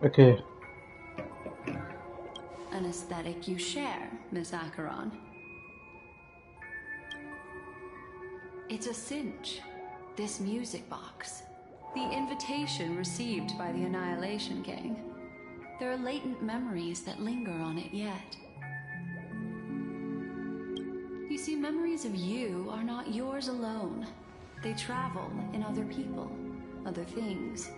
Okay. An aesthetic you share, Miss Acheron. It's a cinch. This music box. The invitation received by the Annihilation Gang. There are latent memories that linger on it yet. You see, memories of you are not yours alone. They travel in other people, other things.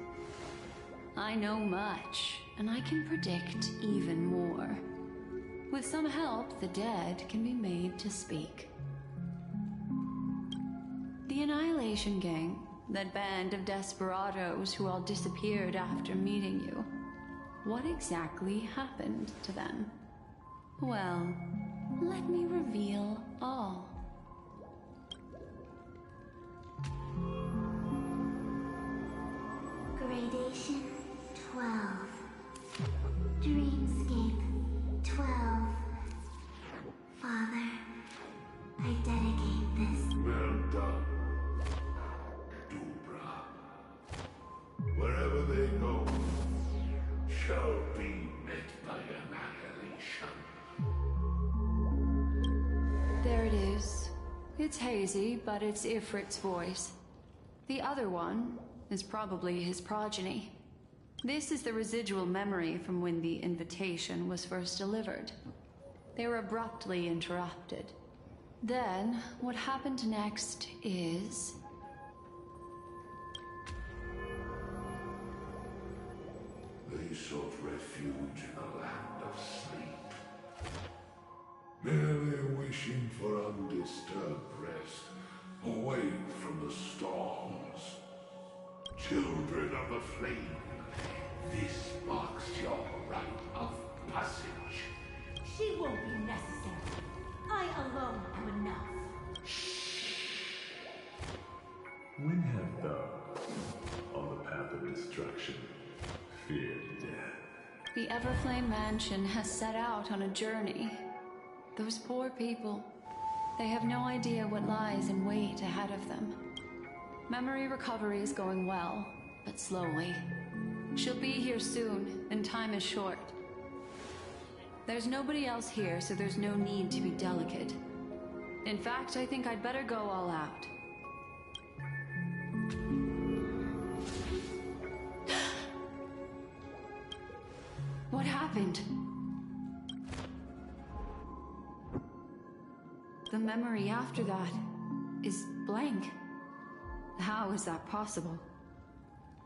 I know much, and I can predict even more. With some help, the dead can be made to speak. The Annihilation Gang, that band of desperados who all disappeared after meeting you. What exactly happened to them? Well, let me reveal all. Gradation 12. Dreamscape 12. Father, I dedicate this. Well done, Dubra. Wherever they go, shall be met by annihilation. There it is. It's hazy, but it's Ifrit's voice. The other one is probably his progeny. This is the residual memory from when the invitation was first delivered. They were abruptly interrupted. Then, what happened next is... They sought refuge in a land of sleep, merely wishing for undisturbed rest, away from the storms. Children of the flame, this marks your rite of passage. She won't be necessary. I alone am enough. When have thou, on the path of destruction, feared death? The Everflame Mansion has set out on a journey. Those poor people, they have no idea what lies in wait ahead of them. Memory recovery is going well, but slowly. She'll be here soon, and time is short. There's nobody else here, so there's no need to be delicate. In fact, I think I'd better go all out. What happened? The memory after that is blank. How is that possible?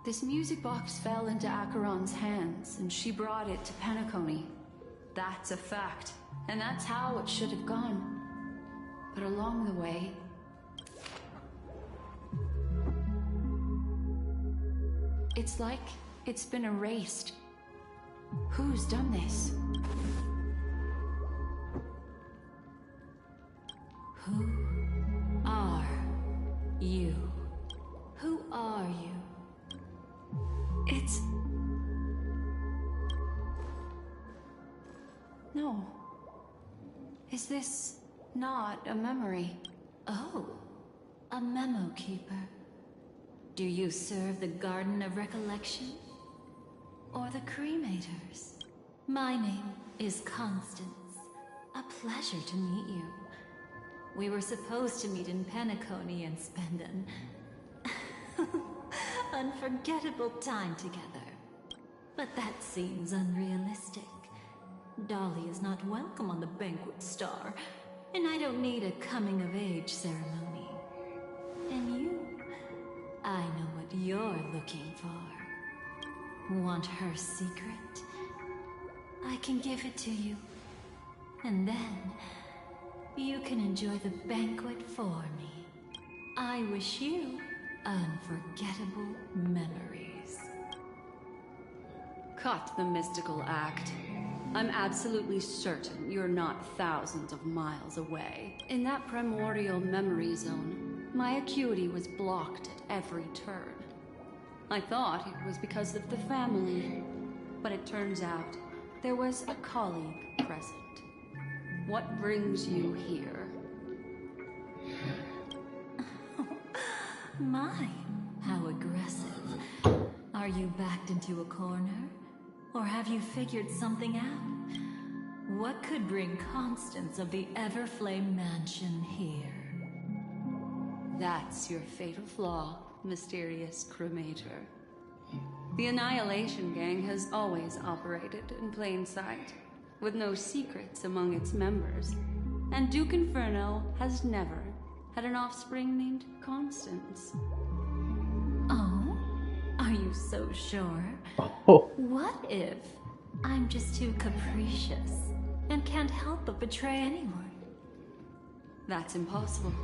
This music box fell into Acheron's hands, and she brought it to Penacony. That's a fact, and that's how it should have gone. But along the way... it's like it's been erased. Who's done this? Who are you? Who are you? It's... no. Is this not a memory? Oh, a memo keeper. Do you serve the Garden of Recollection? Or the Cremators? My name is Constance. A pleasure to meet you. We were supposed to meet in Penacony and spend an unforgettable time together. But that seems unrealistic. Dolly is not welcome on the Banquet Star, and I don't need a coming-of-age ceremony. And you, I know what you're looking for. Want her secret? I can give it to you. And then, you can enjoy the banquet for me. I wish you unforgettable memories. Cut the mystical act. I'm absolutely certain you're not thousands of miles away. In that primordial memory zone, my acuity was blocked at every turn. I thought it was because of the family, but it turns out there was a colleague present. What brings you here? My, how aggressive. Are you backed into a corner? Or have you figured something out? What could bring Constance of the Everflame Mansion here? That's your fatal flaw, mysterious cremator. The Annihilation Gang has always operated in plain sight, with no secrets among its members. And Duke Inferno has never had an offspring named Constance. Oh? Are you so sure? Oh, What if I'm just too capricious and can't help but betray anyone? That's impossible.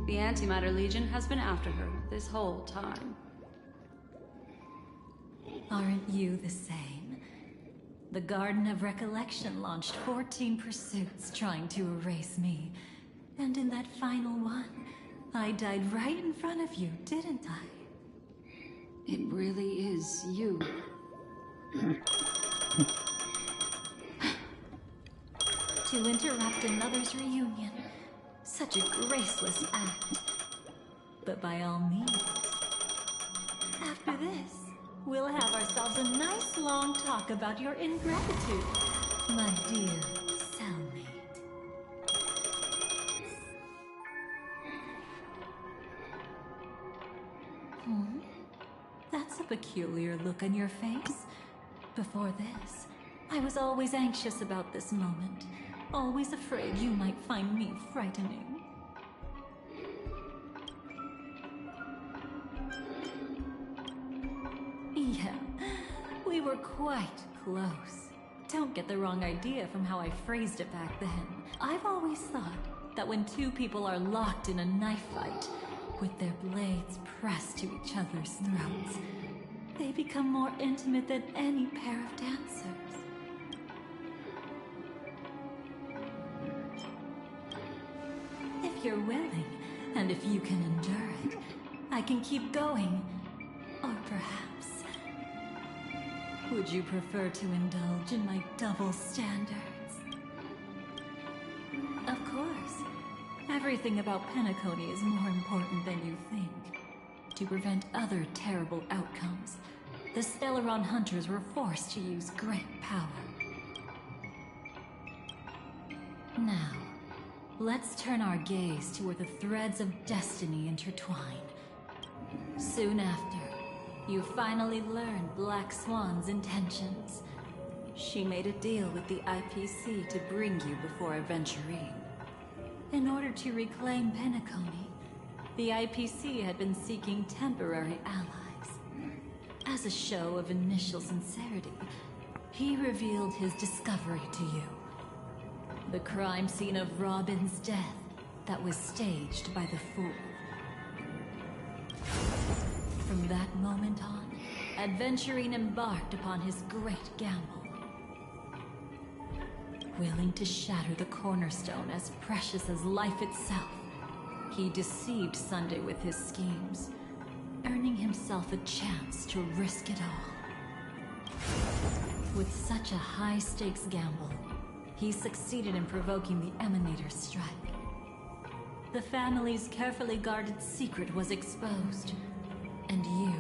The Antimatter Legion has been after her this whole time. Aren't you the same? The Garden of Recollection launched 14 pursuits trying to erase me. And in that final one, I died right in front of you, didn't I? It really is you. To interrupt another's reunion. Such a graceless act. But by all means. After this, we'll have ourselves a nice long talk about your ingratitude, my dear cellmate. That's a peculiar look on your face. Before this, I was always anxious about this moment. Always afraid you might find me frightening. Yeah, we were quite close. Don't get the wrong idea from how I phrased it back then. I've always thought that when two people are locked in a knife fight, with their blades pressed to each other's throats, they become more intimate than any pair of dancers. If you're willing, and if you can endure it, I can keep going. Or perhaps... would you prefer to indulge in my double standards? Of course. Everything about Penacony is more important than you think. To prevent other terrible outcomes, the Stellaron hunters were forced to use great power. Now, let's turn our gaze to where the threads of destiny intertwine. Soon after, you finally learn Black Swan's intentions. She made a deal with the IPC to bring you before Aventurine. In order to reclaim Penacony, the IPC had been seeking temporary allies. As a show of initial sincerity, he revealed his discovery to you. The crime scene of Robin's death that was staged by the Fool. From that moment on, Aventurine embarked upon his great gamble. Willing to shatter the cornerstone as precious as life itself, he deceived Sunday with his schemes, earning himself a chance to risk it all. With such a high-stakes gamble, he succeeded in provoking the Emanator's strike. The family's carefully guarded secret was exposed, and you,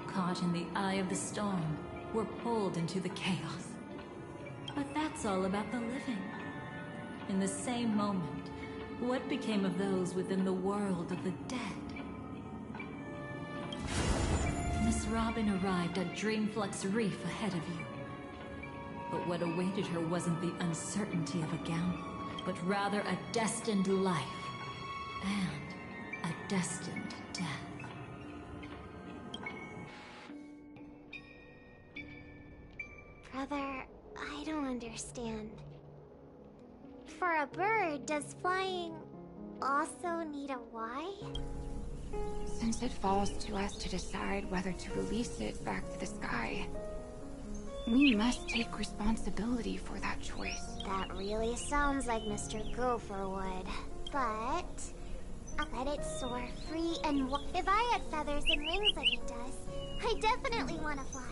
caught in the eye of the storm, were pulled into the chaos. But that's all about the living. In the same moment, what became of those within the world of the dead? Miss Robin arrived at Dreamflux Reef ahead of you. But what awaited her wasn't the uncertainty of a gamble, but rather a destined life. And a destined death. Brother, I don't understand. For a bird, does flying also need a why? Since it falls to us to decide whether to release it back to the sky, we must take responsibility for that choice. That really sounds like Mr. Gopher would. But I'll let it soar free and if I had feathers and wings like it does, I definitely want to fly.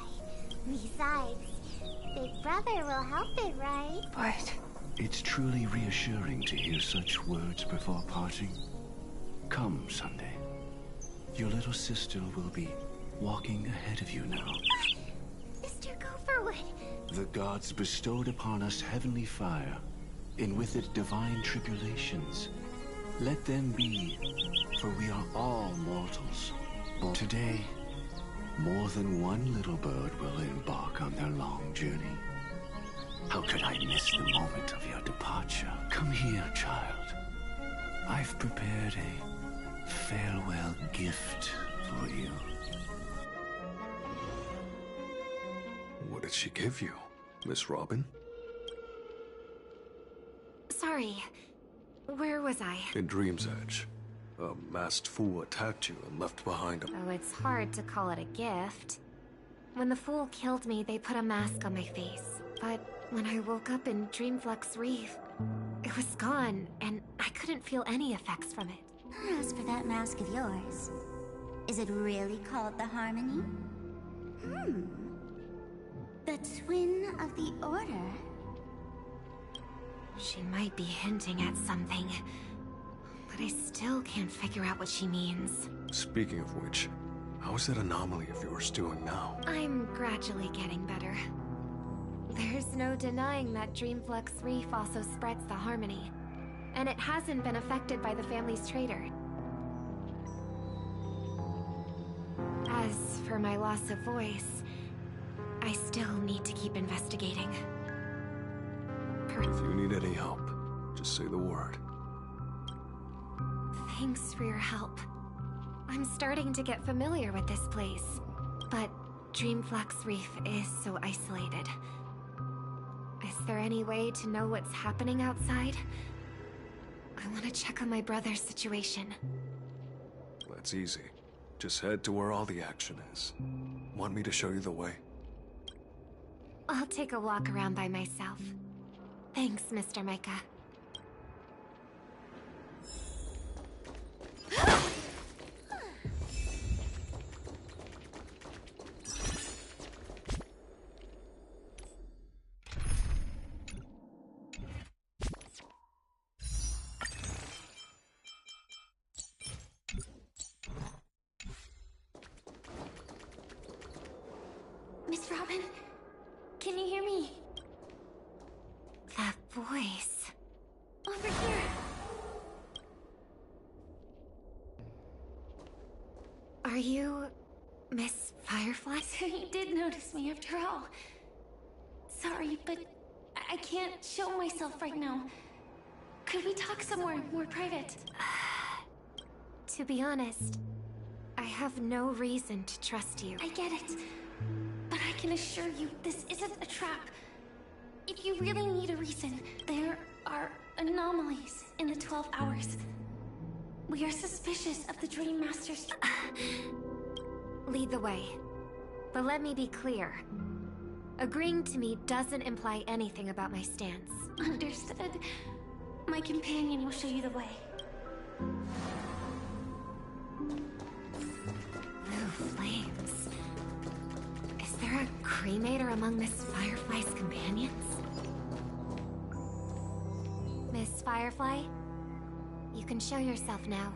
Besides, Big Brother will help it, right? But It's truly reassuring to hear such words before parting. Come, Sunday. Your little sister will be walking ahead of you now. Mr. Gopherwood, The gods bestowed upon us heavenly fire, and with it divine tribulations. Let them be, for we are all mortals. Today, more than one little bird will embark on their long journey. How could I miss the moment of your departure? Come here, child. I've prepared a farewell gift for you. What did she give you, Miss Robin? Sorry. Where was I? In Dream's Edge. A masked fool attacked you and left behind a... Oh, it's hard to call it a gift. When the fool killed me, they put a mask on my face. But when I woke up in Dreamflux Reef, it was gone, and I couldn't feel any effects from it. As for that mask of yours, is it really called the Harmony? The twin of the Order? She might be hinting at something, but I still can't figure out what she means. Speaking of which, how is that anomaly of yours doing now? I'm gradually getting better. There's no denying that Dreamflux Reef also spreads the Harmony, and it hasn't been affected by the family's traitor. As for my loss of voice, I still need to keep investigating. If you need any help, just say the word. Thanks for your help. I'm starting to get familiar with this place, but Dreamflux Reef is so isolated. Is there any way to know what's happening outside? I want to check on my brother's situation. That's easy. Just head to where all the action is. Want me to show you the way? I'll take a walk around by myself. Thanks, Mr. Micah. Miss Robin, can you hear me? That voice. Over here. Are you Miss Firefly? So you did notice me after all. Sorry, but I can't show myself right now. Could we talk somewhere more private? To be honest, I have no reason to trust you. I get it. But I can assure you, this isn't a trap. If you really need a reason, there are anomalies in the 12 hours. We are suspicious of the Dream Master's... Lead the way. But let me be clear. Agreeing to me doesn't imply anything about my stance. Understood. My companion will show you the way. Blue flames. Is there a cremator among Miss Firefly's companions? Miss Firefly? You can show yourself now.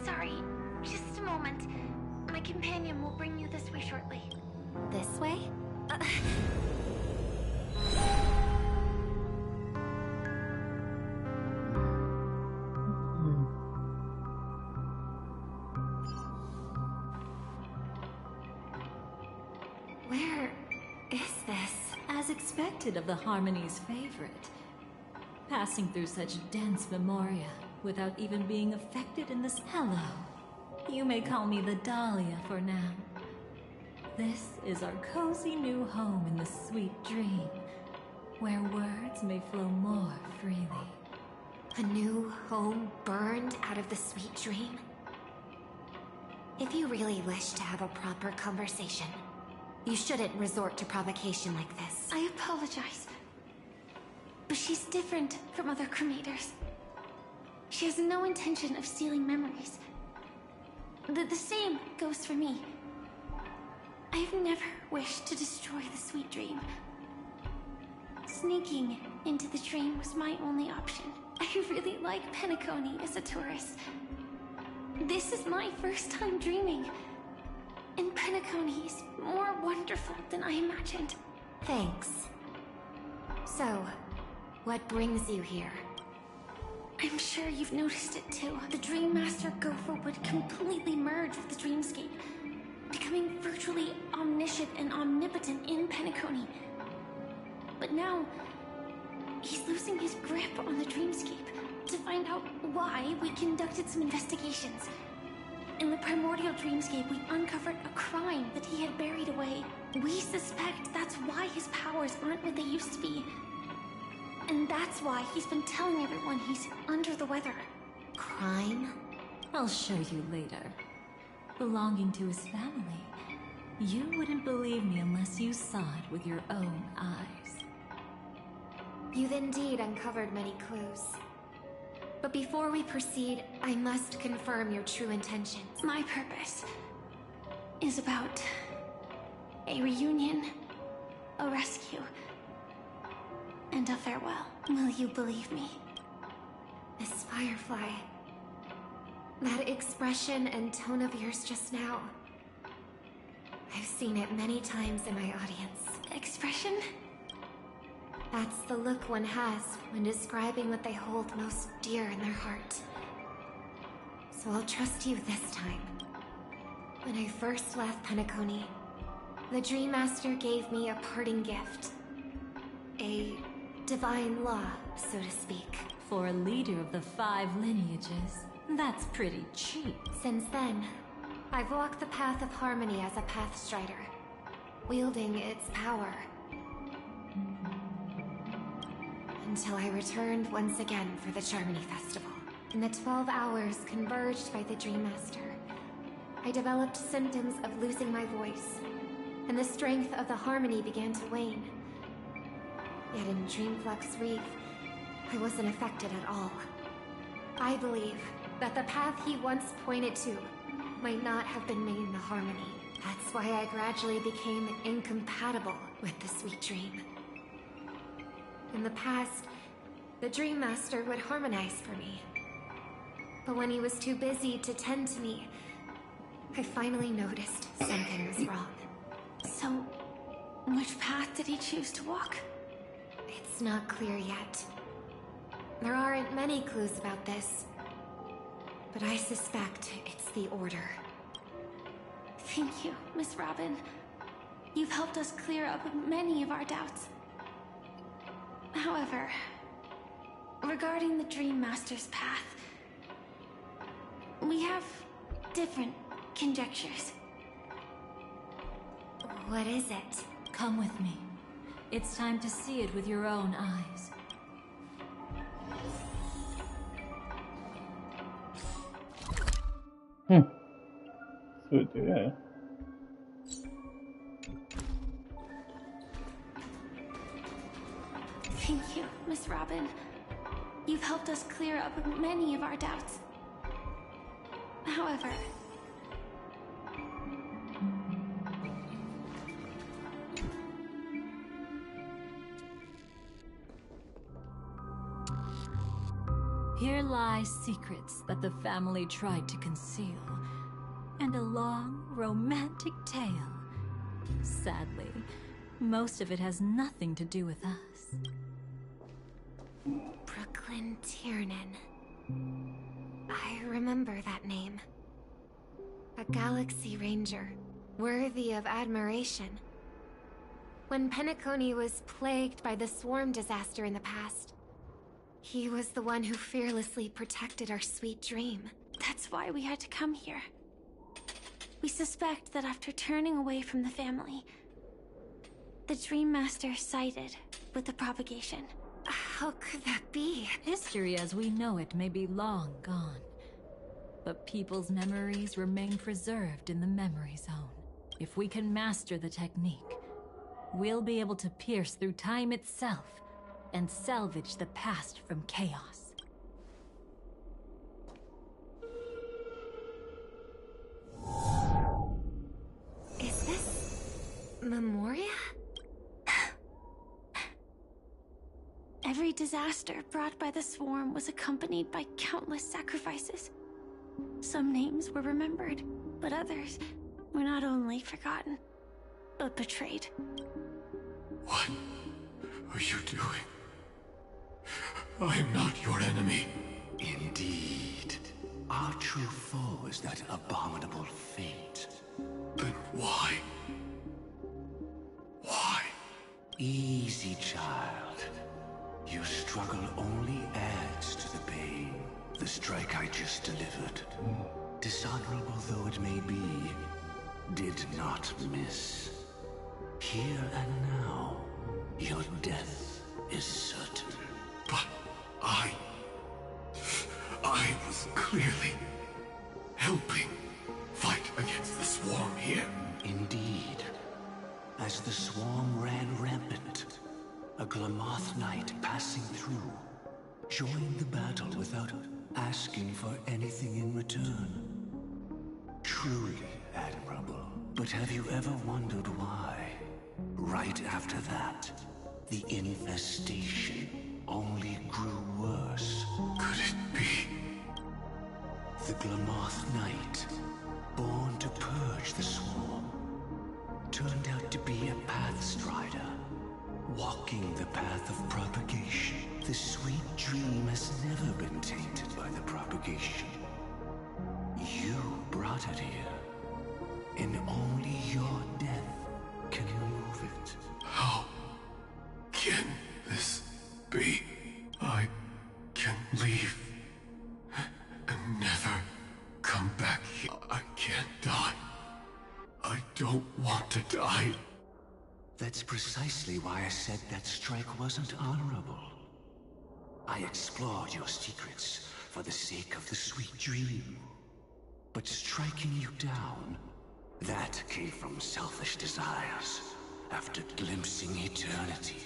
Sorry, just a moment. My companion will bring you this way shortly. This way? Where is this? As expected of the Harmony's favorite. Passing through such dense memoria without even being affected in this... Hello. You may call me the Dahlia for now. This is our cozy new home in the sweet dream, where words may flow more freely. A new home burned out of the sweet dream? If you really wish to have a proper conversation, you shouldn't resort to provocation like this. I apologize. But she's different from other cremators. She has no intention of stealing memories. The same goes for me. I've never wished to destroy the sweet dream. Sneaking into the dream was my only option. I really like Penacony as a tourist. This is my first time dreaming. And Penacony is more wonderful than I imagined. Thanks. So, what brings you here? I'm sure you've noticed it too. The Dream Master Gopher would completely merge with the dreamscape, becoming virtually omniscient and omnipotent in Penacony. But now, he's losing his grip on the dreamscape. To find out why, we conducted some investigations. In the primordial dreamscape, we uncovered a crime that he had buried away. We suspect that's why his powers aren't what they used to be. And that's why he's been telling everyone he's under the weather. Crime? I'll show you later. Belonging to his family. You wouldn't believe me unless you saw it with your own eyes. You've indeed uncovered many clues. But before we proceed, I must confirm your true intentions. My purpose is about a reunion, a rescue, and a farewell. Will you believe me? Miss Firefly, that expression and tone of yours just now, I've seen it many times in my audience. Expression? That's the look one has when describing what they hold most dear in their heart. So I'll trust you this time. When I first left Penacony, the Dream Master gave me a parting gift. A divine law, so to speak. For a leader of the 5 lineages, that's pretty cheap. Since then, I've walked the path of harmony as a Pathstrider, wielding its power. Until I returned once again for the Charmony Festival. In the 12 hours converged by the Dream Master, I developed symptoms of losing my voice, and the strength of the harmony began to wane. Yet in Dreamflux Reef, I wasn't affected at all. I believe that the path he once pointed to might not have been made in the harmony. That's why I gradually became incompatible with the sweet dream. In the past, the Dream Master would harmonize for me. But when he was too busy to tend to me, I finally noticed something was wrong. So, which path did he choose to walk? It's not clear yet. There aren't many clues about this, but I suspect it's the Order. Thank you, Miss Robin. You've helped us clear up many of our doubts. However, regarding the Dream Master's path, we have different conjectures. What is it? Come with me. It's time to see it with your own eyes. Så det. Thank you, Miss Robin. You've helped us clear up many of our doubts. However, here lie secrets that the family tried to conceal, and a long, romantic tale. Sadly, most of it has nothing to do with us. Brooklyn Tiernan. I remember that name. A Galaxy Ranger, worthy of admiration. When Penacony was plagued by the swarm disaster in the past, he was the one who fearlessly protected our sweet dream. that's why we had to come here. We suspect that after turning away from the family, the Dream Master sided with the propagation. How could that be? History as we know it may be long gone, but people's memories remain preserved in the memory zone. If we can master the technique, we'll be able to pierce through time itself and salvage the past from chaos. Is this Memoria? Every disaster brought by the swarm was accompanied by countless sacrifices. Some names were remembered, but others were not only forgotten, but betrayed. What are you doing? I am not your enemy. Indeed. Our true foe is that abominable fate. Then why? Why? Easy, child. Your struggle only adds to the pain. The strike I just delivered, dishonorable though it may be, did not miss. Here and now, your death is certain. But I was clearly helping fight against the swarm here. Indeed. As the swarm ran rampant, a Glamoth knight passing through joined the battle without asking for anything in return. Truly admirable. But have you ever wondered why, right after that, the infestation only grew worse? Could it be? The Glamoth Knight, born to purge the swarm, turned out to be a pathstrider, walking the path of propagation. The sweet dream has never been tainted by the propagation. You brought it here, and only your death can remove it. How can this be? I can leave and never come back here. I can't die. I don't want to die. That's precisely why I said that strike wasn't honorable. I explored your secrets for the sake of the sweet dream. But striking you down, that came from selfish desires after glimpsing eternity.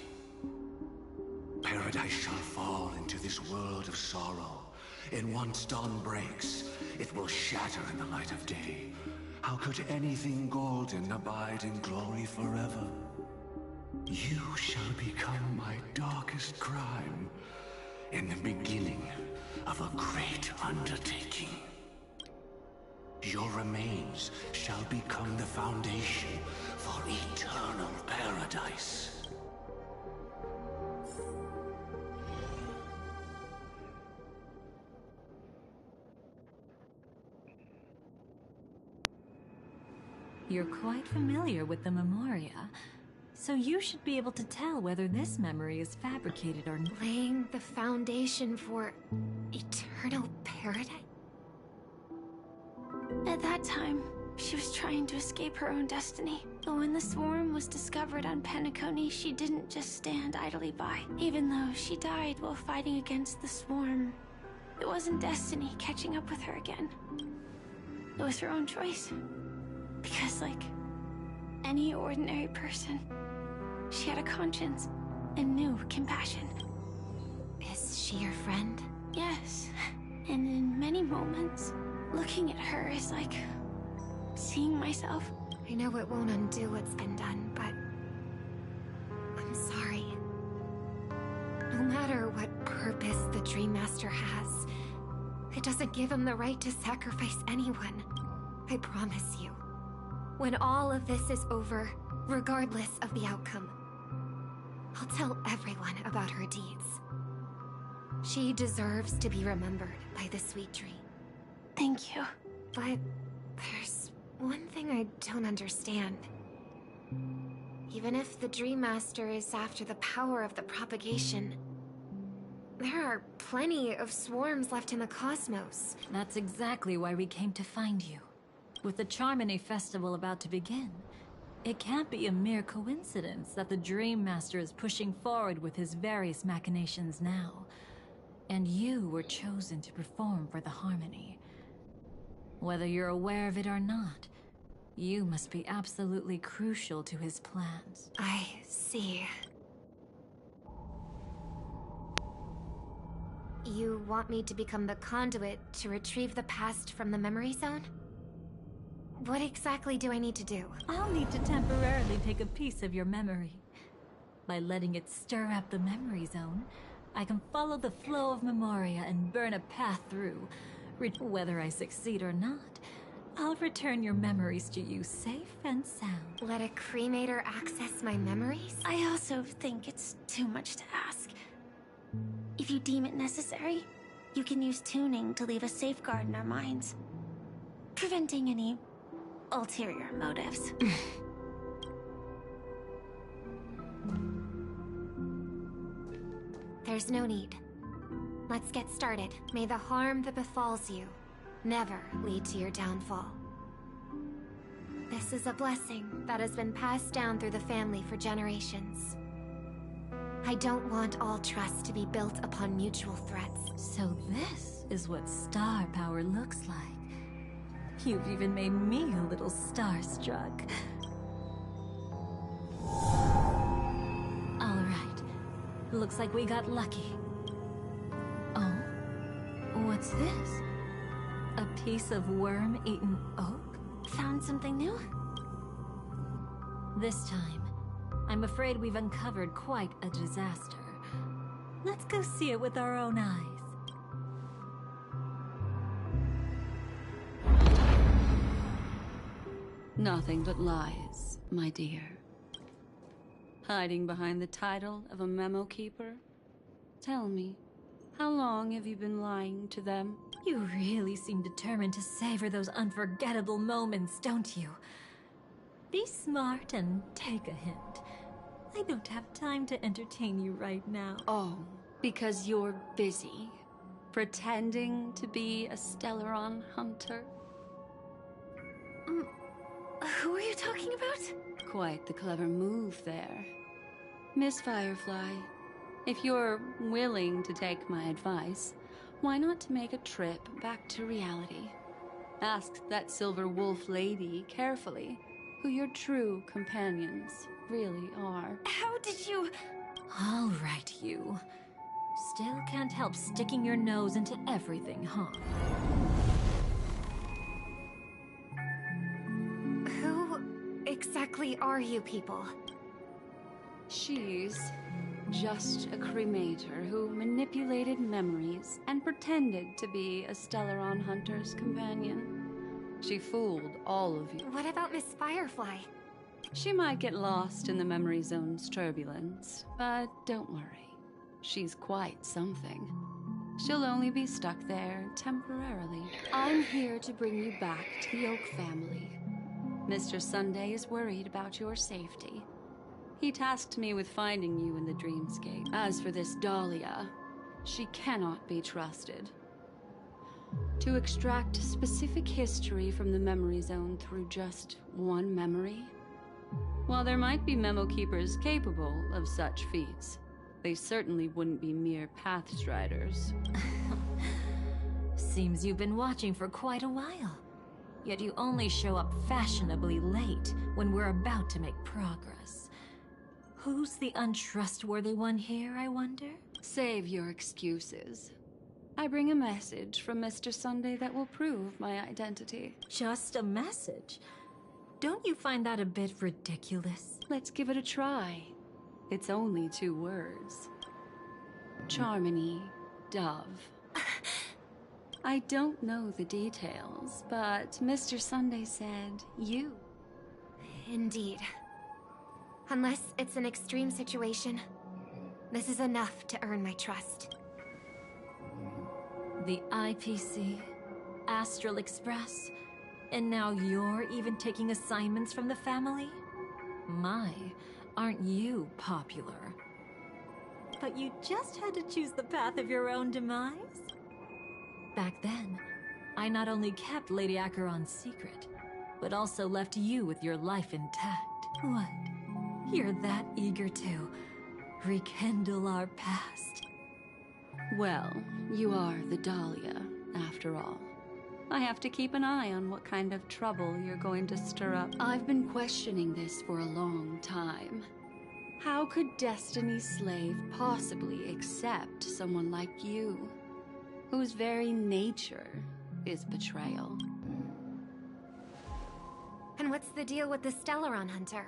Paradise shall fall into this world of sorrow, and once dawn breaks, it will shatter in the light of day. How could anything golden abide in glory forever? You shall become my darkest crime, in the beginning of a great undertaking. Your remains shall become the foundation for eternal paradise. You're quite familiar with the Memoria, so you should be able to tell whether this memory is fabricated or not. Laying the foundation for eternal paradise? At that time, she was trying to escape her own destiny. But when the swarm was discovered on Penacony, she didn't just stand idly by. Even though she died while fighting against the swarm, it wasn't destiny catching up with her again. It was her own choice. Because like any ordinary person, she had a conscience and knew compassion. Is she your friend? Yes, and in many moments, looking at her is like seeing myself. I know it won't undo what's been done, but I'm sorry. No matter what purpose the Dream Master has, it doesn't give him the right to sacrifice anyone. I promise you. When all of this is over, regardless of the outcome, I'll tell everyone about her deeds. She deserves to be remembered by the Sweet Dream. Thank you. But there's one thing I don't understand. Even if the Dream Master is after the power of the propagation, there are plenty of swarms left in the cosmos. That's exactly why we came to find you. With the Charmony Festival about to begin, it can't be a mere coincidence that the Dream Master is pushing forward with his various machinations now. And you were chosen to perform for the Harmony. Whether you're aware of it or not, you must be absolutely crucial to his plans. I see. You want me to become the conduit to retrieve the past from the memory zone? What exactly do I need to do? I'll need to temporarily take a piece of your memory. By letting it stir up the memory zone, I can follow the flow of Memoria and burn a path through. Whether I succeed or not, I'll return your memories to you safe and sound. Let a cremator access my memories? I also think it's too much to ask. If you deem it necessary, you can use tuning to leave a safeguard in our minds, preventing any ulterior motives. There's no need. Let's get started. May the harm that befalls you never lead to your downfall. This is a blessing that has been passed down through the family for generations. I don't want all trust to be built upon mutual threats. So this is what star power looks like. You've even made me a little starstruck. All right. Looks like we got lucky. Oh? What's this? A piece of worm-eaten oak? Found something new? This time, I'm afraid we've uncovered quite a disaster. Let's go see it with our own eyes. Nothing but lies, my dear. Hiding behind the title of a memo keeper? Tell me, how long have you been lying to them? You really seem determined to savor those unforgettable moments, don't you? Be smart and take a hint. I don't have time to entertain you right now. Oh, because you're busy, pretending to be a Stellaron hunter? Who are you talking about? Quite the clever move there. Miss Firefly, if you're willing to take my advice, why not make a trip back to reality? Ask that Silver Wolf lady carefully who your true companions really are. How did you... All right, you. Still can't help sticking your nose into everything, huh? Who exactly are you people? She's just a cremator who manipulated memories and pretended to be a Stellaron hunter's companion. She fooled all of you. What about Miss Firefly? She might get lost in the memory zone's turbulence, but don't worry. She's quite something. She'll only be stuck there temporarily. I'm here to bring you back to the Oak family. Mr. Sunday is worried about your safety. He tasked me with finding you in the dreamscape. As for this Dahlia, she cannot be trusted. To extract specific history from the memory zone through just one memory? While there might be memo keepers capable of such feats, they certainly wouldn't be mere pathstriders. Seems you've been watching for quite a while. Yet you only show up fashionably late when we're about to make progress. Who's the untrustworthy one here, I wonder? Save your excuses. I bring a message from Mr. Sunday that will prove my identity. Just a message? Don't you find that a bit ridiculous? Let's give it a try. It's only 2 words. Charmony, Dove. I don't know the details, but Mr. Sunday said you. Indeed. Unless it's an extreme situation, this is enough to earn my trust. The IPC, Astral Express, and now you're even taking assignments from the family? My, aren't you popular? But you just had to choose the path of your own demise? Back then, I not only kept Lady Acheron's secret, but also left you with your life intact. What? You're that eager to rekindle our past? Well, you are the Dahlia, after all. I have to keep an eye on what kind of trouble you're going to stir up. I've been questioning this for a long time. How could Destiny's slave possibly accept someone like you, whose very nature is betrayal? And what's the deal with the Stellaron hunter?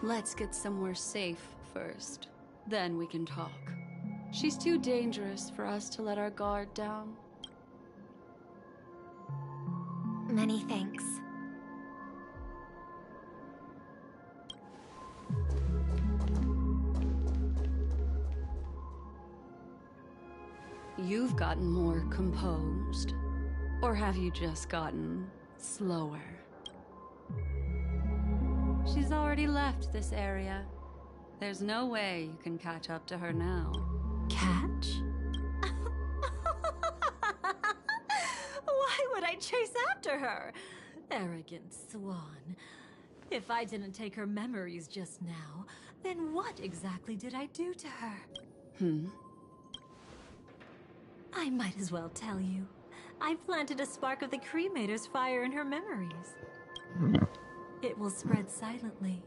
Let's get somewhere safe first. Then we can talk. She's too dangerous for us to let our guard down. Many thanks. You've gotten more composed. Or have you just gotten slower? She's already left this area. There's no way you can catch up to her now. Catch? Why would I chase after her? Arrogant swan. If I didn't take her memories just now, then what exactly did I do to her? I might as well tell you. I planted a spark of the cremator's fire in her memories. It will spread silently,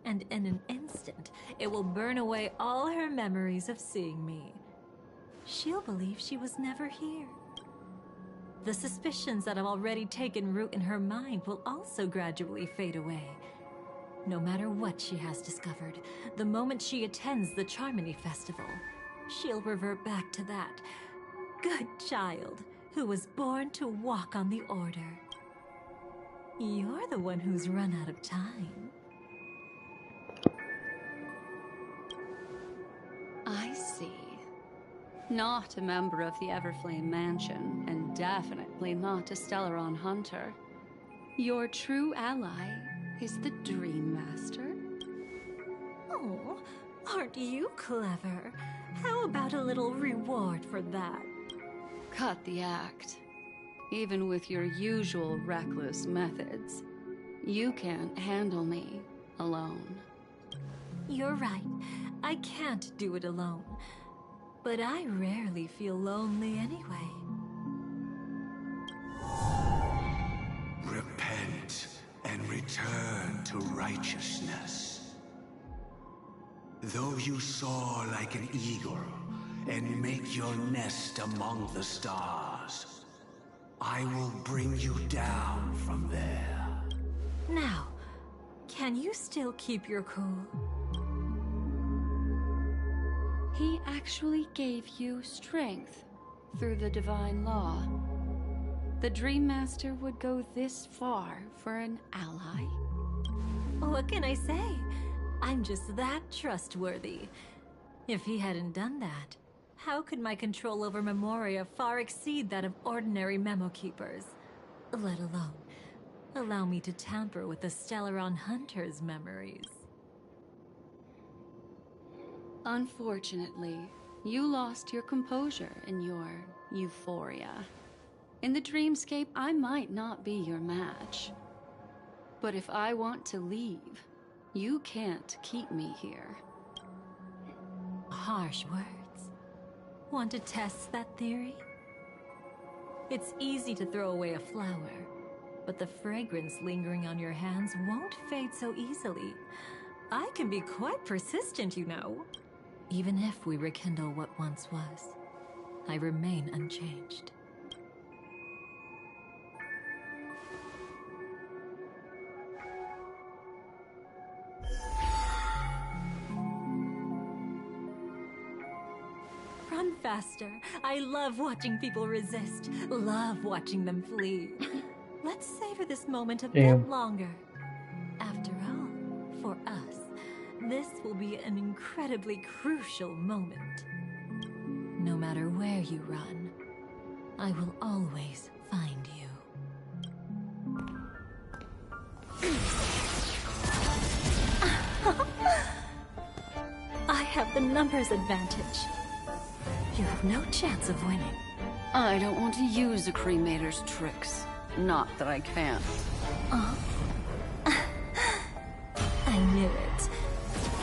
and in an instant, it will burn away all her memories of seeing me. She'll believe she was never here. The suspicions that have already taken root in her mind will also gradually fade away. No matter what she has discovered, the moment she attends the Charmony Festival, she'll revert back to that good child who was born to walk on the Order. You're the one who's run out of time. I see. Not a member of the Everflame Mansion, and definitely not a Stellaron hunter. Your true ally is the Dream Master. Oh, aren't you clever? How about a little reward for that? Cut the act. Even with your usual reckless methods, you can't handle me alone. You're right. I can't do it alone. But I rarely feel lonely anyway. Repent and return to righteousness. Though you soar like an eagle and make your nest among the stars, I will bring you down from there. Now, can you still keep your cool? He actually gave you strength through the divine law. The Dream Master would go this far for an ally? What can I say? I'm just that trustworthy. If he hadn't done that, how could my control over Memoria far exceed that of ordinary memo keepers? Let alone allow me to tamper with the Stellaron Hunter's memories. Unfortunately, you lost your composure in your euphoria. In the dreamscape, I might not be your match. But if I want to leave, you can't keep me here. Harsh words. Want to test that theory? It's easy to throw away a flower, but the fragrance lingering on your hands won't fade so easily. I can be quite persistent, you know. Even if we rekindle what once was, I remain unchanged. Run faster. I love watching people resist. Love watching them flee. Let's savor this moment a bit longer. After all, for us, this will be an incredibly crucial moment. No matter where you run, I will always find you. I have the numbers advantage. You have no chance of winning. I don't want to use the cremator's tricks. Not that I can't. I knew it.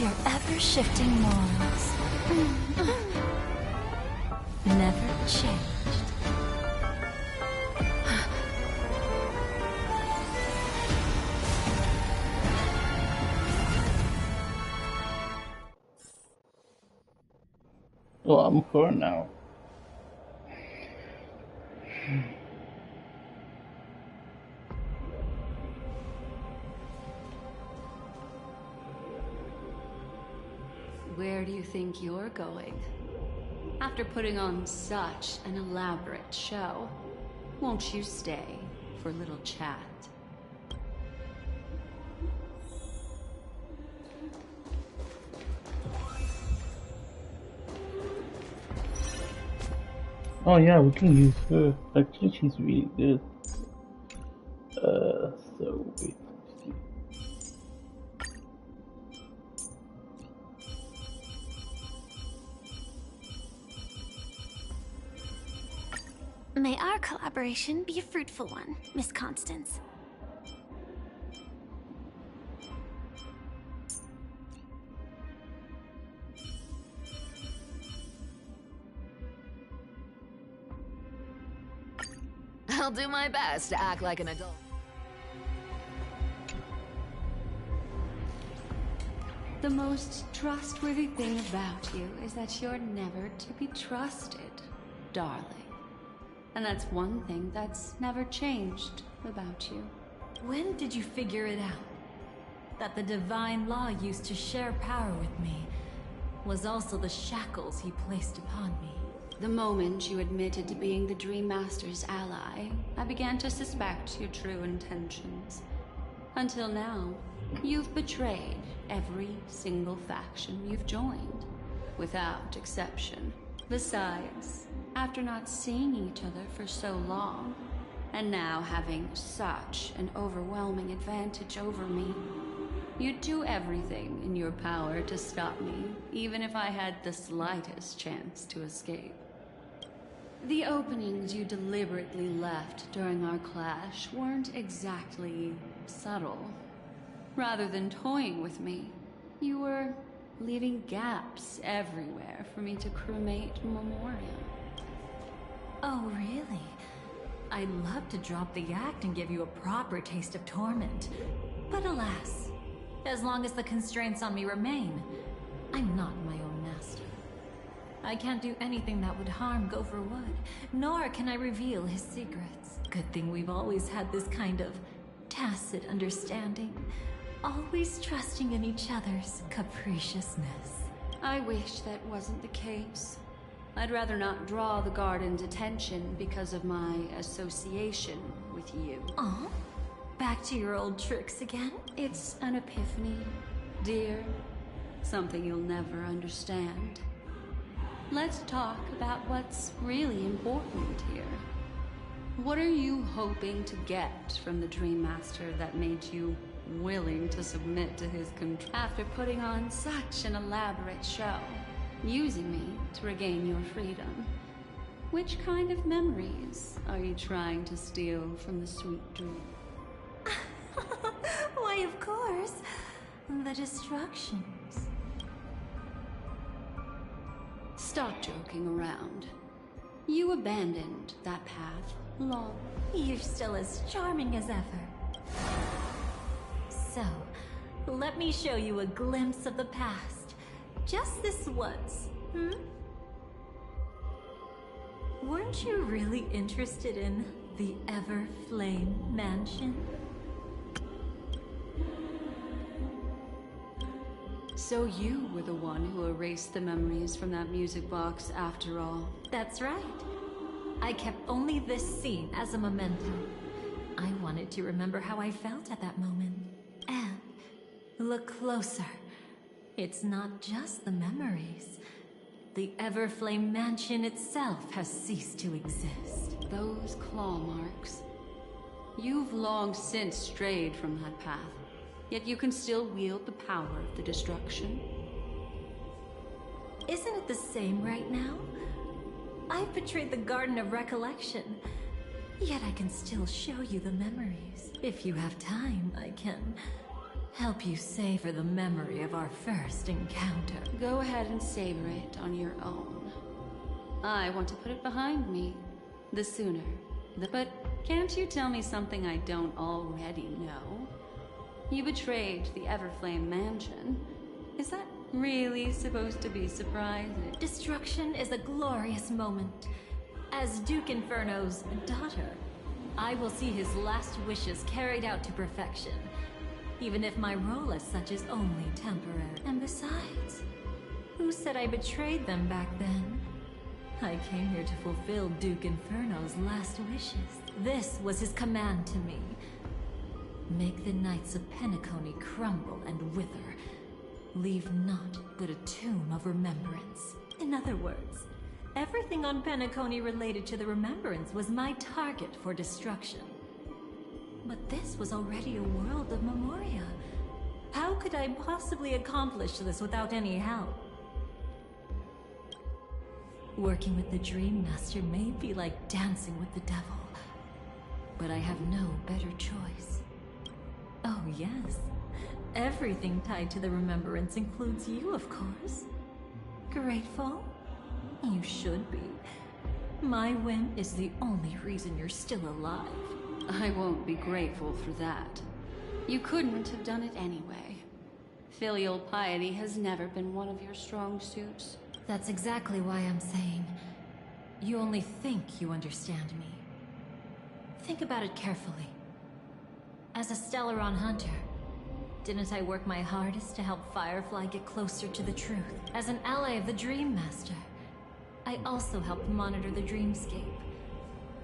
Your ever-shifting morals. Never changed. Well, I'm poor now. Where do you think you're going? After putting on such an elaborate show, won't you stay for a little chat. Oh yeah, we can use her. Actually, she's really good. So wait, let's see. May our collaboration be a fruitful one, Miss Constance. I'll do my best to act like an adult. The most trustworthy thing about you is that you're never to be trusted, darling. And that's one thing that's never changed about you. When did you figure it out? That the divine law used to share power with me was also the shackles he placed upon me. The moment you admitted to being the Dream Master's ally, I began to suspect your true intentions. Until now, you've betrayed every single faction you've joined, without exception. Besides, after not seeing each other for so long, and now having such an overwhelming advantage over me, you'd do everything in your power to stop me, even if I had the slightest chance to escape. The openings you deliberately left during our clash weren't exactly subtle. Rather than toying with me, you were leaving gaps everywhere for me to cremate memorial. Oh, really? I'd love to drop the act and give you a proper taste of torment. But alas, as long as the constraints on me remain, I'm not my own master. I can't do anything that would harm Gopher Wood, nor can I reveal his secrets. Good thing we've always had this kind of tacit understanding, always trusting in each other's capriciousness. I wish that wasn't the case. I'd rather not draw the Garden's attention because of my association with you. Aw, back to your old tricks again? It's an epiphany, dear. Something you'll never understand. Let's talk about what's really important here. What are you hoping to get from the Dream Master that made you willing to submit to his control after putting on such an elaborate show, using me to regain your freedom? Which kind of memories are you trying to steal from the sweet dream? Why, of course, the destructions. Stop joking around. You abandoned that path long. You're still as charming as ever. So, let me show you a glimpse of the past. Just this once, Weren't you really interested in the Everflame Mansion? So you were the one who erased the memories from that music box after all. That's right. I kept only this scene as a memento. I wanted to remember how I felt at that moment. And look closer. It's not just the memories. The Everflame Mansion itself has ceased to exist. Those claw marks. You've long since strayed from that path. Yet you can still wield the power of the destruction. Isn't it the same right now? I've betrayed the Garden of Recollection, yet I can still show you the memories. If you have time, I can help you savor the memory of our first encounter. Go ahead and savor it on your own. I want to put it behind me. The sooner. But can't you tell me something I don't already know? You betrayed the Everflame Mansion. Is that really supposed to be surprising? Destruction is a glorious moment. As Duke Inferno's daughter, I will see his last wishes carried out to perfection, even if my role as such is only temporary. And besides, who said I betrayed them back then? I came here to fulfill Duke Inferno's last wishes. This was his command to me. Make the Knights of Penacony crumble and wither. Leave naught but a tomb of remembrance. In other words, everything on Penacony related to the Remembrance was my target for destruction. But this was already a world of Memoria. How could I possibly accomplish this without any help? Working with the Dream Master may be like dancing with the devil, but I have no better choice. Oh yes, everything tied to the Remembrance includes you, of course. Grateful? You should be. My whim is the only reason you're still alive. I won't be grateful for that. You couldn't have done it anyway. Filial piety has never been one of your strong suits. That's exactly why I'm saying, you only think you understand me. Think about it carefully. As a Stellaron hunter, didn't I work my hardest to help Firefly get closer to the truth? As an ally of the Dream Master, I also helped monitor the dreamscape.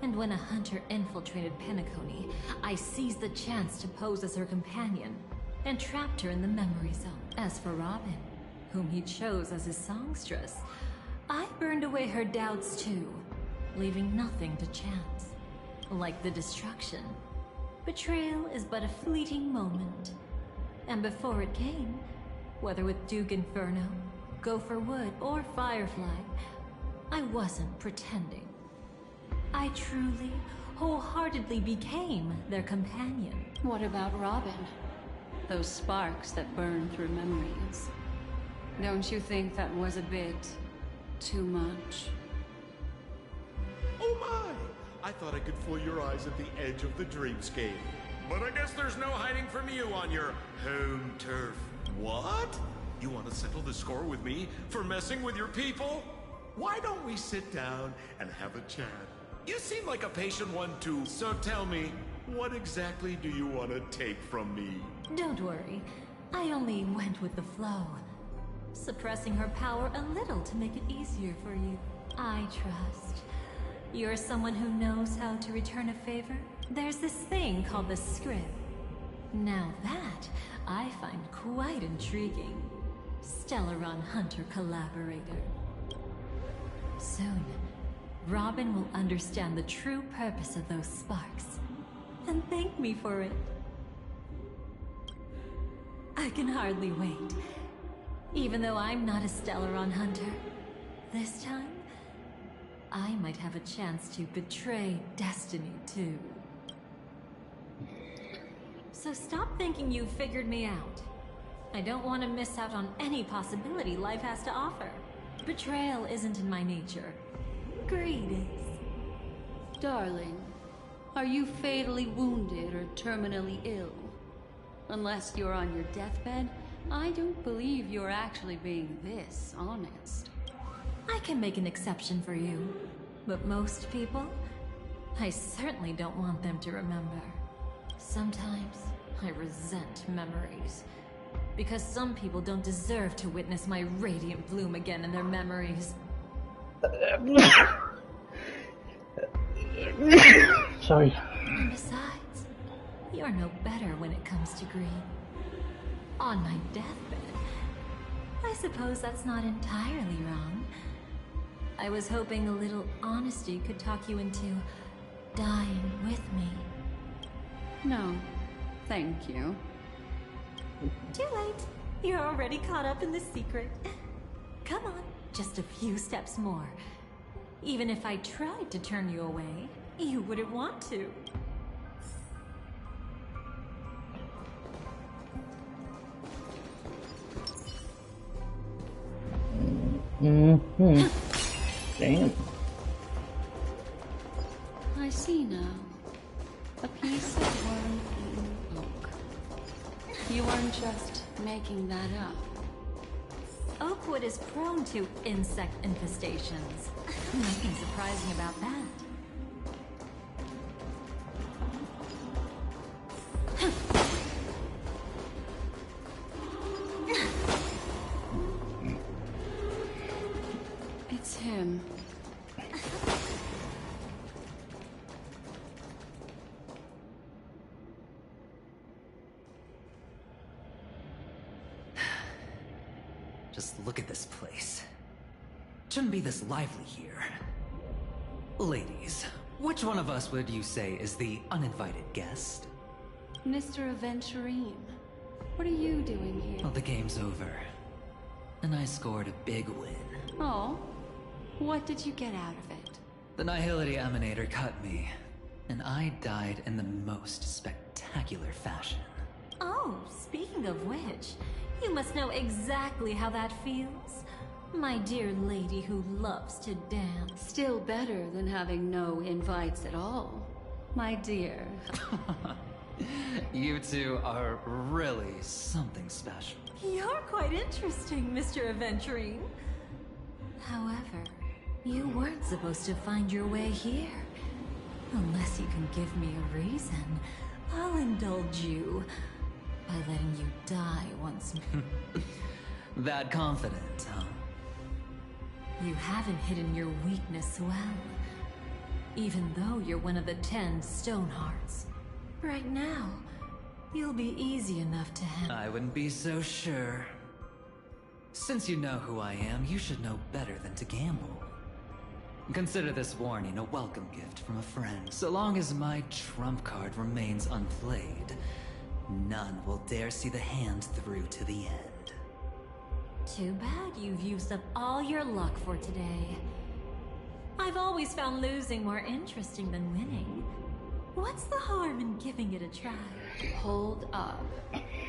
And when a hunter infiltrated Penacony, I seized the chance to pose as her companion and trapped her in the memory zone. As for Robin, whom he chose as his songstress, I burned away her doubts too, leaving nothing to chance. Like the destruction, betrayal is but a fleeting moment. And before it came, whether with Duke Inferno, Gopher Wood, or Firefly, I wasn't pretending. I truly, wholeheartedly became their companion. What about Robin? Those sparks that burn through memories. Don't you think that was a bit too much? Oh my! I thought I could fool your eyes at the edge of the dreamscape. But I guess there's no hiding from you on your home turf. What? You want to settle the score with me for messing with your people? Why don't we sit down and have a chat? You seem like a patient one too, so tell me, what exactly do you want to take from me? Don't worry, I only went with the flow. Suppressing her power a little to make it easier for you. I trust. You're someone who knows how to return a favor? There's this thing called the script. Now that, I find quite intriguing. Stellaron Hunter Collaborator. Soon, Robin will understand the true purpose of those sparks, and thank me for it. I can hardly wait. Even though I'm not a Stellaron hunter, this time, I might have a chance to betray destiny too. So stop thinking you've figured me out. I don't want to miss out on any possibility life has to offer. Betrayal isn't in my nature. Greed is. Darling, are you fatally wounded or terminally ill? Unless you're on your deathbed, I don't believe you're actually being this honest. I can make an exception for you, but most people, I certainly don't want them to remember. Sometimes, I resent memories. Because some people don't deserve to witness my radiant bloom again in their memories. Sorry. And besides, you're no better when it comes to greed. On my deathbed, I suppose that's not entirely wrong. I was hoping a little honesty could talk you into dying with me. No, thank you. Too late. You're already caught up in the secret. Come on, just a few steps more. Even if I tried to turn you away, you wouldn't want to. Damn. I see now. A piece of worm-eaten oak. You weren't just making that up. Oakwood is prone to insect infestations. Nothing surprising about that. It's him. look at this place. Shouldn't be this lively here. Ladies, which one of us would you say is the uninvited guest? Mr. Aventurine, what are you doing here? Well, the game's over. And I scored a big win. Oh, what did you get out of it? The Nihility Emanator cut me, and I died in the most spectacular fashion. Oh, speaking of which, you must know exactly how that feels. My dear lady who loves to dance. Still better than having no invites at all, my dear. You two are really something special. You're quite interesting, Mr. Aventurine. However, you weren't supposed to find your way here. Unless you can give me a reason, I'll indulge you by letting you die once more. That confident, huh? You haven't hidden your weakness well. Even though you're one of the 10 Stonehearts. Right now, you'll be easy enough to handle. I wouldn't be so sure. Since you know who I am, you should know better than to gamble. Consider this warning a welcome gift from a friend. So long as my trump card remains unplayed, none will dare see the hand through to the end. Too bad you've used up all your luck for today. I've always found losing more interesting than winning. What's the harm in giving it a try? Hold up.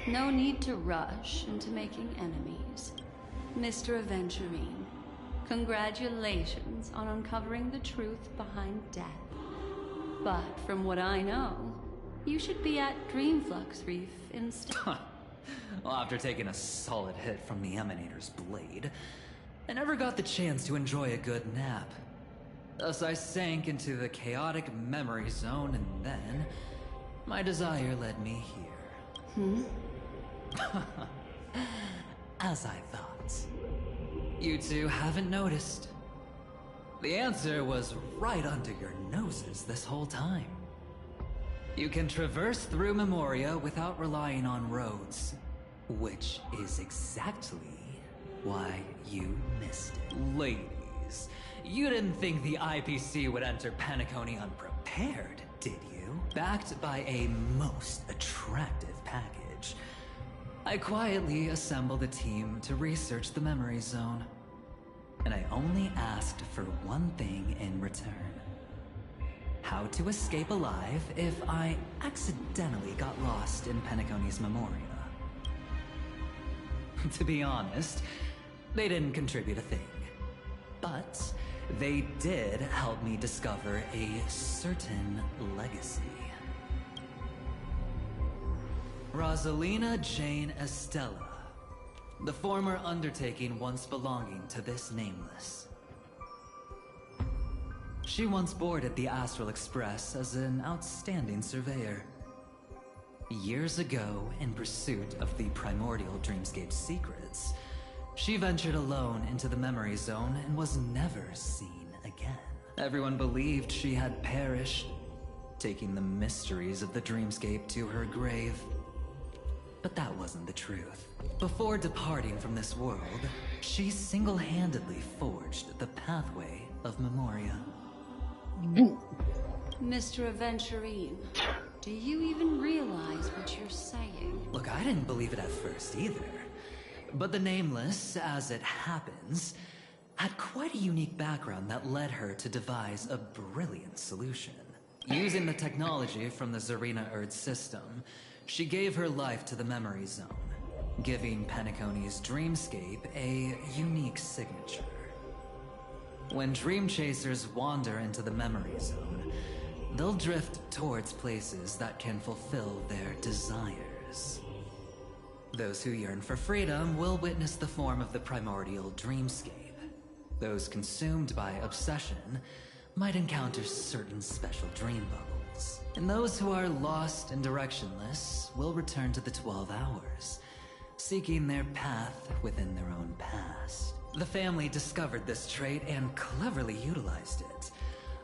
No need to rush into making enemies. Mr. Aventurine, congratulations on uncovering the truth behind death. But from what I know, you should be at Dreamflux Reef instead. Well, after taking a solid hit from the Emanator's blade, I never got the chance to enjoy a good nap. Thus I sank into the chaotic memory zone, and then my desire led me here. As I thought. You two haven't noticed. The answer was right under your noses this whole time. You can traverse through Memoria without relying on roads, which is exactly why you missed it. Ladies, you didn't think the IPC would enter Penacony unprepared, did you? Backed by a most attractive package, I quietly assembled a team to research the memory zone. And I only asked for one thing in return. How to escape alive if I accidentally got lost in Penacony's Memoria. To be honest, they didn't contribute a thing. But they did help me discover a certain legacy. Rosalina Jane Estella, the former undertaking once belonging to this Nameless. She once boarded the Astral Express as an outstanding surveyor. Years ago, in pursuit of the primordial dreamscape secrets, she ventured alone into the memory zone and was never seen again. Everyone believed she had perished, taking the mysteries of the dreamscape to her grave. But that wasn't the truth. Before departing from this world, she single-handedly forged the pathway of Memoria. Mr. Aventurine, do you even realize what you're saying? Look, I didn't believe it at first either. But the Nameless, as it happens, had quite a unique background that led her to devise a brilliant solution. Using the technology from the Zarina Erd system, she gave her life to the memory zone, giving Penacony's dreamscape a unique signature. When dream chasers wander into the memory zone, they'll drift towards places that can fulfill their desires. Those who yearn for freedom will witness the form of the primordial dreamscape. Those consumed by obsession might encounter certain special dream bubbles. And those who are lost and directionless will return to the 12 hours, seeking their path within their own past. The family discovered this trait and cleverly utilized it,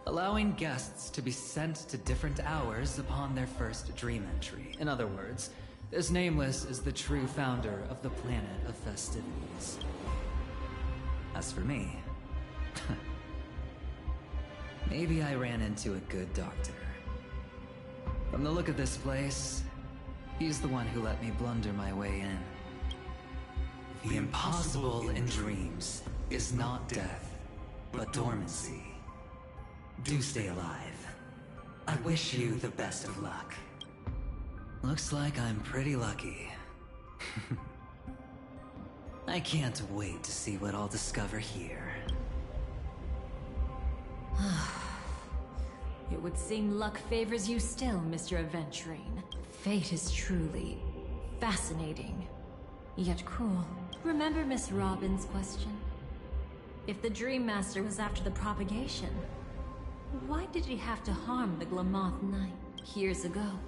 allowing guests to be sent to different hours upon their first dream entry. In other words, this Nameless is the true founder of the Planet of Festivities. As for me, maybe I ran into a good doctor. From the look of this place, he's the one who let me blunder my way in. The impossible in dreams is not death, but dormancy. Do stay alive. I wish you the best of luck. Looks like I'm pretty lucky. I can't wait to see what I'll discover here. It would seem luck favors you still, Mr. Aventurine. Fate is truly fascinating, yet cruel. Remember Miss Robin's question? If the Dream Master was after the propagation, why did he have to harm the Glamoth Knight? Years ago,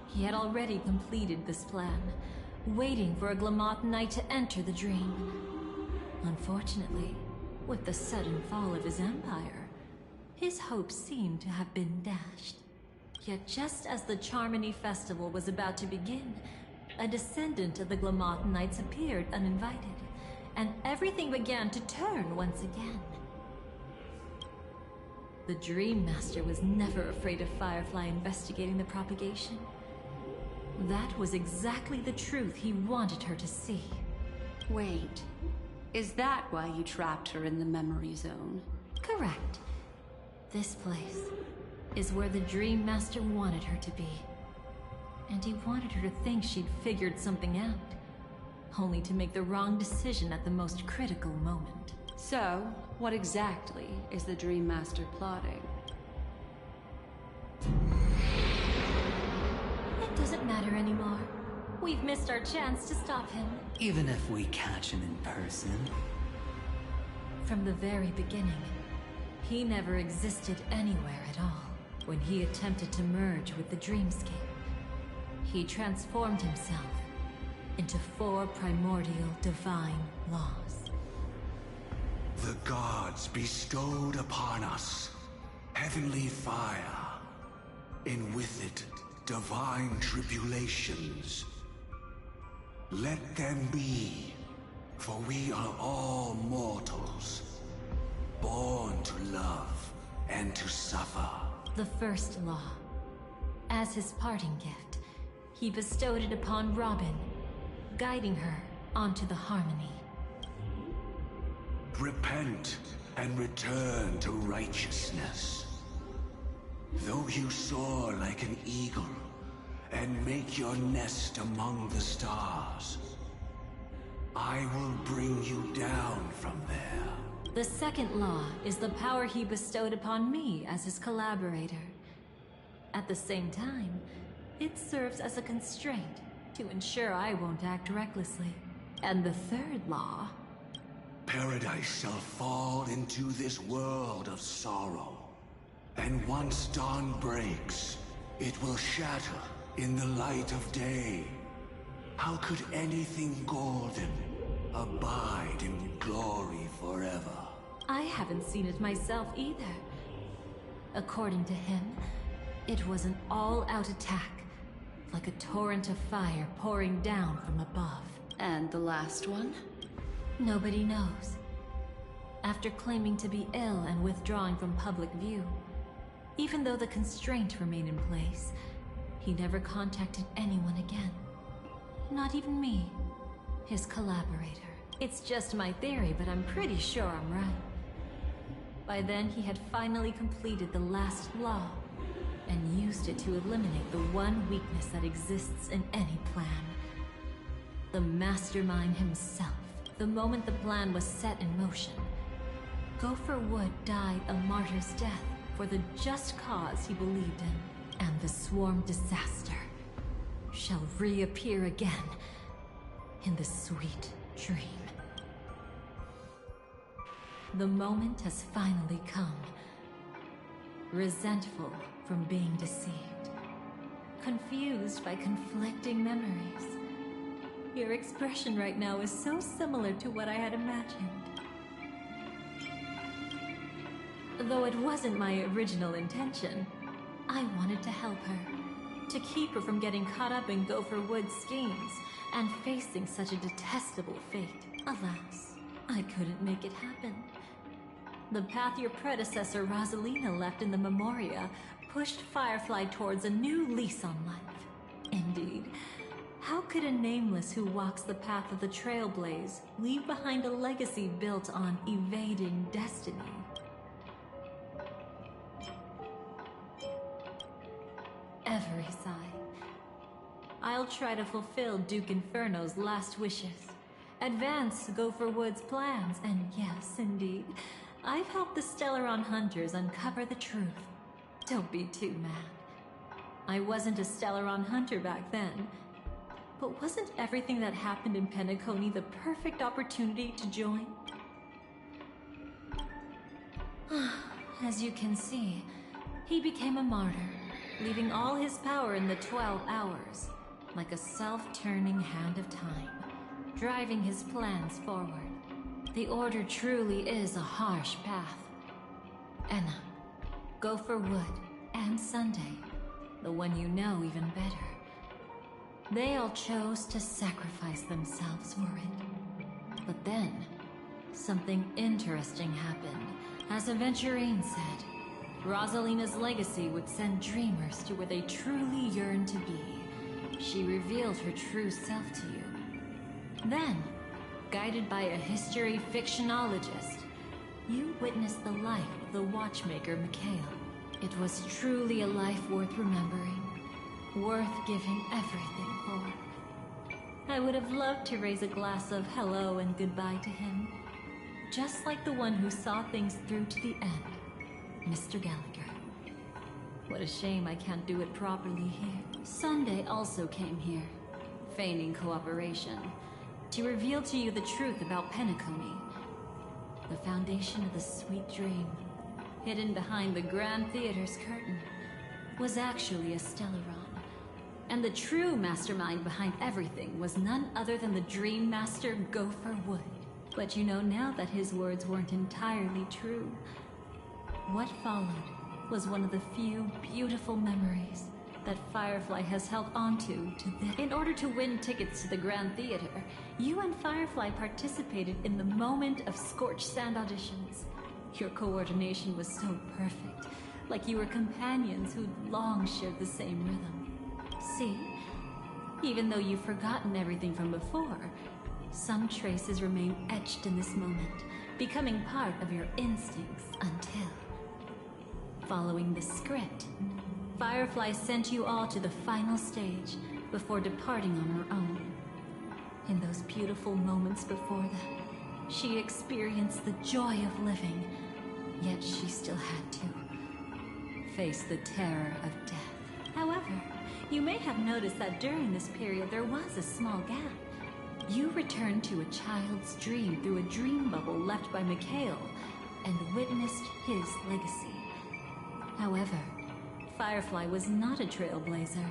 he had already completed this plan, waiting for a Glamoth Knight to enter the dream. Unfortunately, with the sudden fall of his empire, his hopes seemed to have been dashed. Yet just as the Charmony Festival was about to begin, a descendant of the Glamoth Knights appeared uninvited, and everything began to turn once again. The Dream Master was never afraid of Firefly investigating the propagation. That was exactly the truth he wanted her to see. Wait, is that why you trapped her in the memory zone? Correct. This place is where the Dream Master wanted her to be. And he wanted her to think she'd figured something out, only to make the wrong decision at the most critical moment. So, what exactly is the Dream Master plotting? It doesn't matter anymore. We've missed our chance to stop him. Even if we catch him in person? From the very beginning, he never existed anywhere at all. When he attempted to merge with the dreamscape, he transformed himself into 4 primordial divine laws. The gods bestowed upon us heavenly fire, and with it divine tribulations. Let them be, for we are all mortals, born to love and to suffer. The first law. As his parting gift, he bestowed it upon Robin, guiding her onto the harmony. Repent and return to righteousness. Though you soar like an eagle and make your nest among the stars, I will bring you down from there. The second law is the power he bestowed upon me as his collaborator. At the same time, it serves as a constraint to ensure I won't act recklessly. And the third law... Paradise shall fall into this world of sorrow. And once dawn breaks, it will shatter in the light of day. How could anything golden abide in glory forever? I haven't seen it myself either. According to him, it was an all-out attack, like a torrent of fire pouring down from above. And the last one? Nobody knows. After claiming to be ill and withdrawing from public view, even though the constraint remained in place, he never contacted anyone again. Not even me, his collaborator. It's just my theory, but I'm pretty sure I'm right. By then, he had finally completed the last law, and used it to eliminate the one weakness that exists in any plan. The mastermind himself. The moment the plan was set in motion, Gopher Wood died a martyr's death for the just cause he believed in, and the swarm disaster shall reappear again in the sweet dream. The moment has finally come. Resentful from being deceived, confused by conflicting memories. Your expression right now is so similar to what I had imagined. Though it wasn't my original intention, I wanted to help her, to keep her from getting caught up in Gopher Wood's schemes and facing such a detestable fate. Alas, I couldn't make it happen. The path your predecessor Rosalina left in the Memoria pushed Firefly towards a new lease on life. Indeed. How could a nameless who walks the path of the Trailblaze leave behind a legacy built on evading destiny? Every sigh. I'll try to fulfill Duke Inferno's last wishes. Advance Gopher Wood's plans, and yes, indeed, I've helped the Stellaron hunters uncover the truth. Don't be too mad. I wasn't a Stellaron hunter back then, but wasn't everything that happened in Penacony the perfect opportunity to join? As you can see, he became a martyr, leaving all his power in the 12 hours, like a self-turning hand of time, driving his plans forward. The Order truly is a harsh path. Enna, Gopher Wood, and Sunday, the one you know even better. They all chose to sacrifice themselves for it. But then, something interesting happened. As Aventurine said, Rosalina's legacy would send dreamers to where they truly yearn to be. She revealed her true self to you. Then, guided by a history fictionologist, you witnessed the life of the watchmaker Mikhail. It was truly a life worth remembering, worth giving everything for. I would have loved to raise a glass of hello and goodbye to him, just like the one who saw things through to the end, Mr. Gallagher. What a shame I can't do it properly here. Sunday also came here, feigning cooperation, to reveal to you the truth about Penacony, the foundation of the sweet dream, hidden behind the Grand Theater's curtain, was actually a Stellaron. And the true mastermind behind everything was none other than the Dream Master Gopher Wood. But you know now that his words weren't entirely true. What followed was one of the few beautiful memories that Firefly has held onto to this. In order to win tickets to the Grand Theater, you and Firefly participated in the Moment of Scorched Sand auditions. Your coordination was so perfect, like you were companions who'd long shared the same rhythm. See? Even though you've forgotten everything from before, some traces remain etched in this moment, becoming part of your instincts until... Following the script, Firefly sent you all to the final stage before departing on her own. In those beautiful moments before that, she experienced the joy of living, yet she still had to face the terror of death. However, you may have noticed that during this period there was a small gap. You returned to a child's dream through a dream bubble left by Mikhail and witnessed his legacy. However, Firefly was not a trailblazer,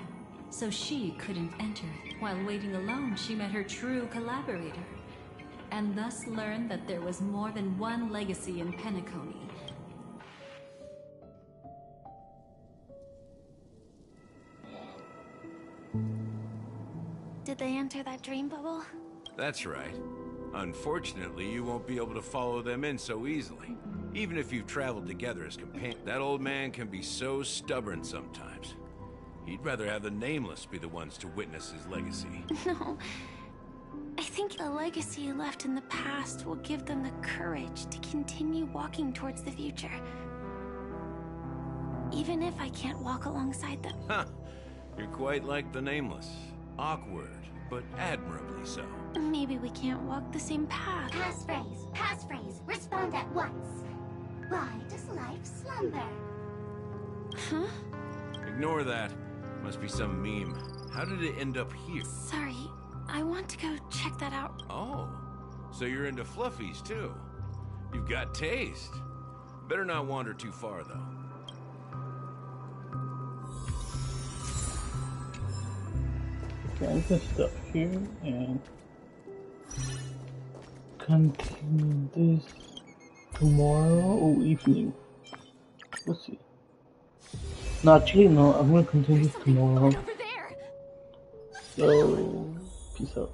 so she couldn't enter it. While waiting alone, she met her true collaborator, and thus learned that there was more than one legacy in Penacony. Did they enter that dream bubble? That's right. Unfortunately, you won't be able to follow them in so easily. Even if you've traveled together as companions. That old man can be so stubborn sometimes. He'd rather have the Nameless be the ones to witness his legacy. No. I think the legacy left in the past will give them the courage to continue walking towards the future. Even if I can't walk alongside them. Huh. You're quite like the Nameless. Awkward, but admirably so. Maybe we can't walk the same path. Passphrase, respond at once. Why does life slumber? Huh? Ignore that. Must be some meme. How did it end up here? Sorry, I want to go check that out. Oh, so you're into fluffies too. You've got taste. Better not wander too far though. Okay, I'm gonna stop here and continue this tomorrow or evening. Let's see. No, actually, no, I'm gonna continue this tomorrow. So, peace out.